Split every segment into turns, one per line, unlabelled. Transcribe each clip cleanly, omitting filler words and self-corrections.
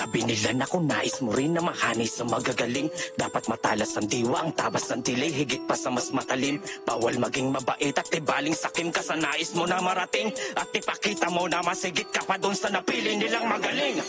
Sabi nila na kung nais mo rin na mahani sa magagaling, dapat matalas ang diwa, ang tabas ng delay, higit pa sa mas matalim. Bawal maging mabait at ibaling sakim ka sa nais mo na marating, at ipakita mo na masigit ka pa dun sa napili nilang magaling.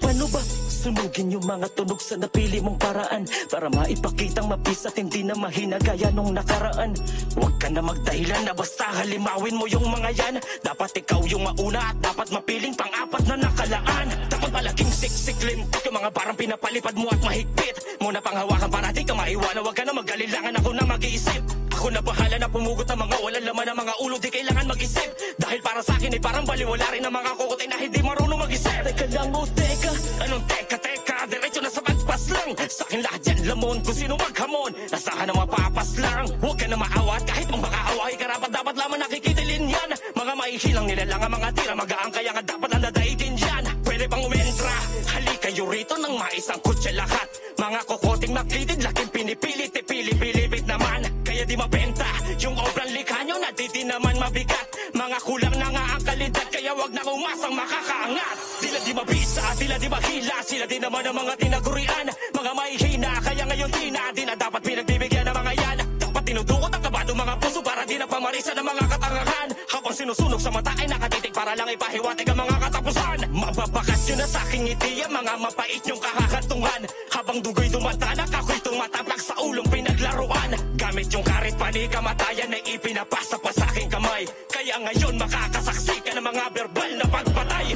Paano ba sunugin yung mga tunog sa napili mong paraan, para maipakitang mapis at hindi na mahina gaya nung nakaraan? Huwag ka na magdahilan na basta halimawin mo yung mga yan. Dapat ikaw yung mauna at dapat mapiling pang-apat na nakalaan. Dapat malaking siksik-lim, yung mga parang pinapalipad mo at mahigpit. Muna pang hawakan para di ka maiwanan, huwag ka na mag-alilangan, ako na mag-iisip. Ako na bahala na pumugot ng mga walang laman ng mga ulo, di kailangan mag-isip. Dahil para sa akin ay parang baliwala rin ang mga kukote na hindi marunong mag-isip. Teka lang o teka, anong teka? Diretso na sa magpas lang, sa akin lahat yan lamon, kung sino maghamon, nasahan na mapapas lang. Huwag ka na maawat, kahit mong makaawahi karapat dapat lamang nakikitilin yan. Mga maihilang nila lang ang mga tira, magaang kaya nga dapat ang dadaitin dyan. Pwede bang umentra, halika kayo rito ng maisang kutsa lahat. Mga kokoting makitid, laking pinipilit, ipili-pilipit naman. Kaya di mabenta, yung obrang likha nyo na di naman mabigat. Mga kulang na nga ang kalidad, kaya wag na umasang makakaangat. Sila di mabisa, sila di mahila, sila di naman ang mga tinagurian. Mga mahihina, kaya ngayon di na dapat pinagbibigyan ng mga yan. Dapat tinudukot ang kabado mga puso para di na pamarisa ng mga katangahan. Habang sinusunog sa mata ay nakatitig para lang ipahiwatig ang mga katapusan. Mababakas yun na sa aking ngiti, ang mga mapait yung kakakantungan. Habang dugoy dumatanak, ako'y tumatapak sa ulong pinaglaruan. Gamit yung karit panikamatayan na ipinapasa pa sa aking kamay. Kaya ngayon makakasaksi ka ng mga verbal na pagpatay.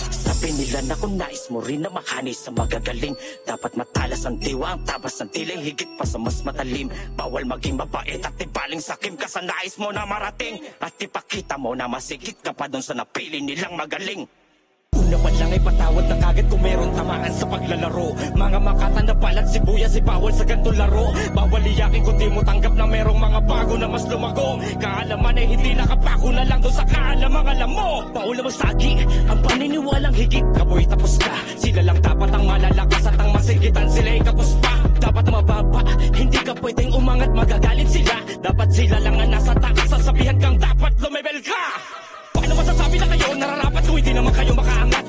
Sabi nila na kung nais mo rin na makani sa magagaling, dapat matalas ang diwa, ang tabas ng tilay, higit pa sa mas matalim. Bawal maging mabait at ibaling sakim ka sa nais mo na marating, at ipakita mo na masigit ka pa dun sa napili nilang magaling. Una man lang ay patawad na kagad kung meron tamaan sa paglalaro. Mga makata na palat sibuyas si bawal sa gantong laro. Bawal iyakin kung di mo tanggap na merong mga bago na mas lumago. Kaalaman ay hindi nakapako na lang doon sa kaalamang alam mo. Paula mo sagi, ang paniniwalang higit kaboy tapos ka. Sila lang dapat ang malalakas at ang masigitan, sila ay kapos pa. Dapat mababa, hindi ka pwedeng umangat, magagalit sila. Dapat sila lang ang nasa taas, sasabihan kang dapat lumebel ka. Paano masasabi na kayo nararapat kung hindi naman kayo makaangat?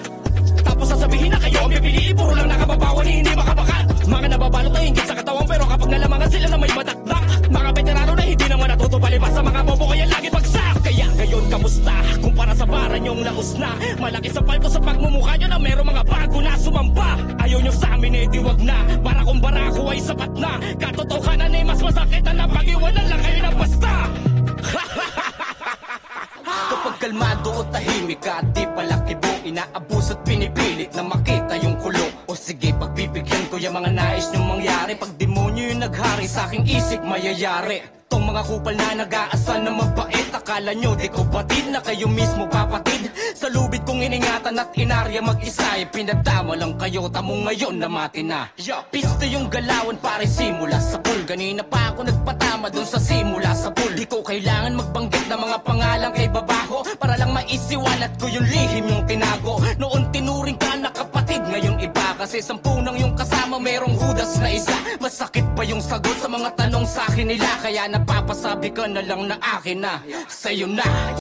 Tapos sasabihin na kayo ang pipiliin, puro lang nakababawan, hindi makabakat. Mga nababalot na hinggit sa katawan, pero kapag nalamangan sila na may madakdak. Mga veterano na hindi naman natutupalipas sa mga bobo, kaya lagi bagsak. Kaya ngayon kamusta? Kumpara sa baran yung laos na. Malaki sa palto sa pagmumukha nyo na merong mga bago na sumamba. Ayaw nyo sa amin eh di wag na, para kung barako ay sapat na. Katotohanan ay mas masakit na napag-iwanan lang kayo na basta.
Kapag kalmado o tahimik ka, di pala kibo, inaabos at pinipilit na makita yung kulong. O sige, pagbibigyan ko yung mga nais nyong mangyari. Pag demonyo yung naghari sa aking isip, mayayari. Tong mga kupal na nag-aasal na mabait, akala nyo di ko batid na kayo mismo papatid. Sa lubid kong iningatan at inarya mag-isa, pinagdama lang kayo, tamo ngayon na mati na. Pista yung galawan pare simula sa pool. Kanina pa ako nagpatama dun sa simula sa pool. Di ko kailangan magbanggit ng mga pangalan kay babaho, para lang maisiwalat ko yung lihim yung tinago. Noon tinuring ka na kapatid, ngayon iba. Kasi 10 nang yung kasama, merong hudas na isa. Masakit pa yung sagot sa mga tanong sa akin nila, kaya napapasabi ka na lang na akin na, sa'yo na.